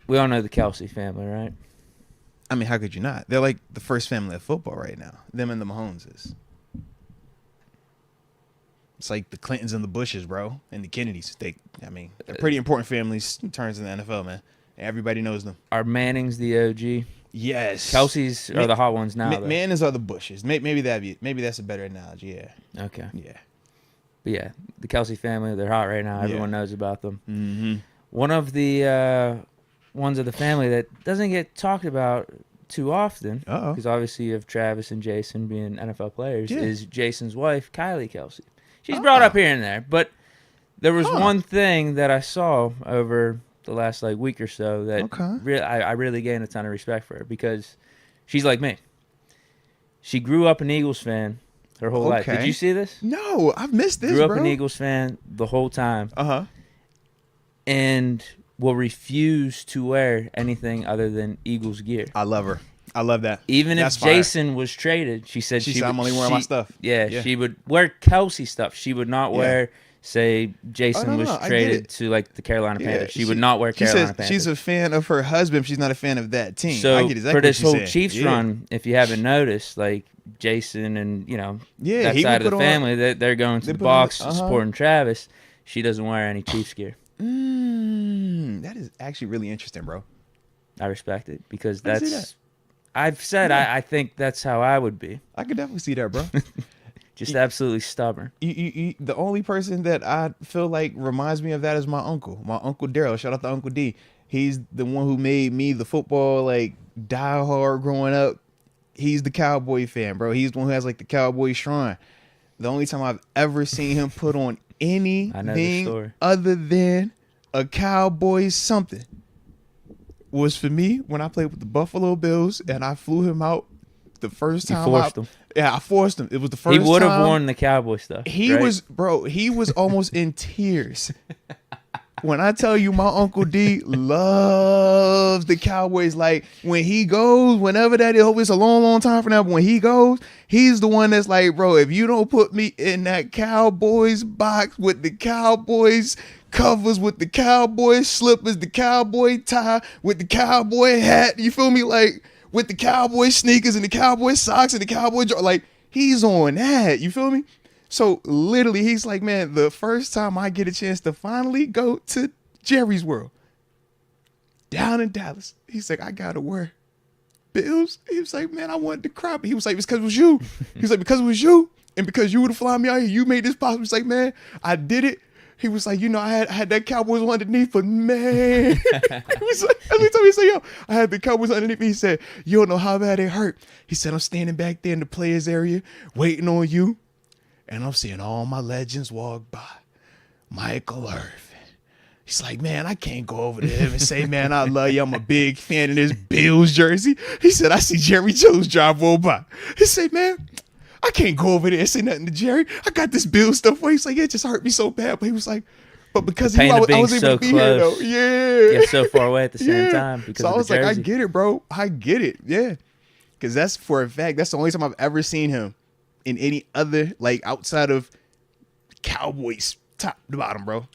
We all know the Kelce family, right? I mean, how could you not? They're like the first family of football right now. Them and the Mahomeses. It's like the Clintons and the Bushes, bro, and the Kennedys. They're pretty important families in terms of the NFL, man. Everybody knows them. Are Mannings the OG? Yes. Kelsey's are the hot ones now. Mannings are the Bushes. Maybe that's a better analogy. Yeah. Okay. Yeah. But yeah, the Kelce family, they're hot right now. Everyone knows about them. Mm-hmm. One of the ones of the family that doesn't get talked about too often, because obviously you have Travis and Jason being NFL players, is Jason's wife, Kylie Kelce. She's brought up here and there, but there was one thing that I saw over the last week or so that I really gained a ton of respect for her, because she's like me. She grew up an Eagles fan her whole life. Did you see this? No, I've missed this, Grew up an Eagles fan the whole time. And will refuse to wear anything other than Eagles gear. I love her. I love that. Even if Jason was traded, she said I'm only wearing my stuff. Yeah, she would wear Kelce stuff. She would not wear, say, Jason was traded to the Carolina Panthers. She would not wear Carolina Panthers. She's a fan of her husband. She's not a fan of that team. So I get exactly for this what whole Chiefs run, if you haven't noticed, Jason and that side of the family, they're going to the box supporting Travis. She doesn't wear any Chiefs gear. That is actually really interesting, bro. I respect it, because I've said I think that's how I would be. I could definitely see that, bro. Just absolutely stubborn. The only person that I feel like reminds me of that is my uncle Daryl. Shout out to Uncle D. He's the one who made me the football diehard growing up. He's the Cowboy fan, bro. He's the one who has the Cowboy shrine. The only time I've ever seen him put on anything other than a Cowboys something was for me when I played with the Buffalo Bills and I flew him out the first time. You forced him. Yeah, I forced him. It was the first time. He would have worn the Cowboy stuff. He was almost in tears. When I tell you my Uncle D loves the Cowboys, when he goes, whenever that is, hope it's a long, long time from now, but when he goes, he's the one that's bro, if you don't put me in that Cowboys box with the Cowboys covers, with the Cowboys slippers, the Cowboy tie, with the Cowboy hat, you feel me? With the Cowboy sneakers and the Cowboy socks and the Cowboy he's on that, you feel me? So literally, he's like, man, the first time I get a chance to finally go to Jerry's World down in Dallas, he's like, I gotta wear Bills. He was like, man, I wanted to cry. But he was like, it's because it was you. He was like, because it was you, and because you would have flown me out here, you made this possible. He's like, man, I did it. He was like, I had that Cowboys underneath, but man, he was like, every time he said, yo, I had the Cowboys underneath me. He said, you don't know how bad it hurt. He said, I'm standing back there in the players area waiting on you. And I'm seeing all my legends walk by. Michael Irvin. He's like, man, I can't go over to him and say, man, I love you. I'm a big fan of this Bills jersey. He said, I see Jerry Jones drive over by. He said, man, I can't go over there and say nothing to Jerry. I got this Bills stuff for you. He's like, it just hurt me so bad. But he was like, but because I was able to be here, though. Yeah. Get so far away at the same time. Because so I was like, I get it, bro. I get it. Yeah. Because that's for a fact. That's the only time I've ever seen him in any other, outside of Cowboys top to bottom, bro.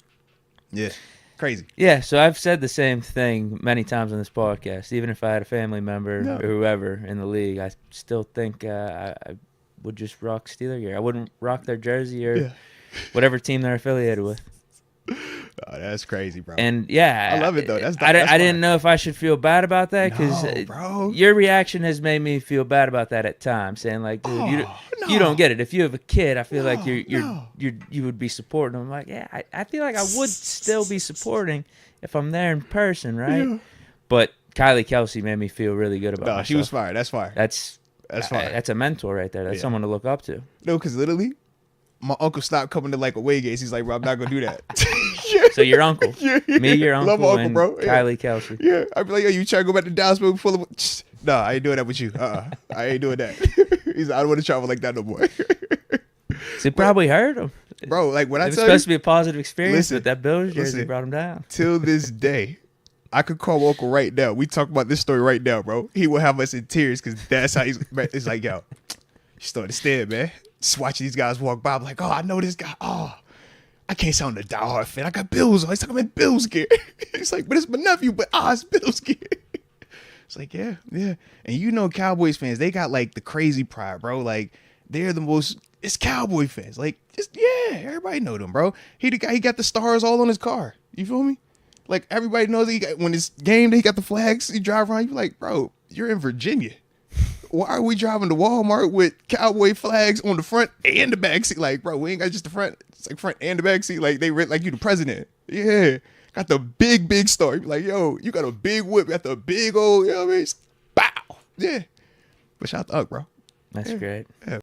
Yeah. Crazy. Yeah, so I've said the same thing many times on this podcast. Even if I had a family member or whoever in the league, I still think I would just rock Steeler gear. I wouldn't rock their jersey or whatever team they're affiliated with. Oh, that's crazy, bro. And yeah, I love it though. I didn't know if I should feel bad about that, because your reaction has made me feel bad about that at times, saying dude, you don't get it. If you have a kid, I feel like you would be supporting them. I'm like, yeah, I feel like I would still be supporting if I'm there in person, right? Yeah. But Kylie Kelce made me feel really good about myself. She was fire. That's fire. That's fire. That's a mentor right there. That's someone to look up to. No, because literally, my uncle stopped coming to away games. He's like, bro, I'm not gonna do that. So your uncle, me, your uncle, love my uncle, and bro. Kylie Kelce. Yeah, I'd be like, yo, you trying to go back to Dallas full of? No, I ain't doing that with you. I ain't doing that. He's like, I don't want to travel like that no more. So it probably hurt him, bro. When I tell you, it was supposed to be a positive experience, but that Bills jersey brought him down. Till this day, I could call my uncle right now. We talk about this story right now, bro. He will have us in tears because that's how he's. It's like, yo, you still understand, man. Just watching these guys walk by, I'm like, oh, I know this guy. Oh, I can't sound a diehard fan. I got Bills. He's like, I'm in Bills gear. He's like, but it's my nephew, but it's Bills gear. It's like, yeah. And you know, Cowboys fans, they got like the crazy pride, bro. Like, they're the most, it's Cowboy fans. Like, just, everybody know them, bro. He the guy, he got the stars all on his car. You feel me? Like, everybody knows when it's game day, he got the flags. He drive around, you like, bro, you're in Virginia. Why are we driving to Walmart with Cowboy flags on the front and the back seat? Like, bro, we ain't got just the front. It's like front and the back seat. Like, they like you the president. Yeah. Got the big star. You be like, yo, you got a big whip. You got the big old, you know what I mean? Bow. Yeah. But shout out to Uck, bro. That's great. Yeah.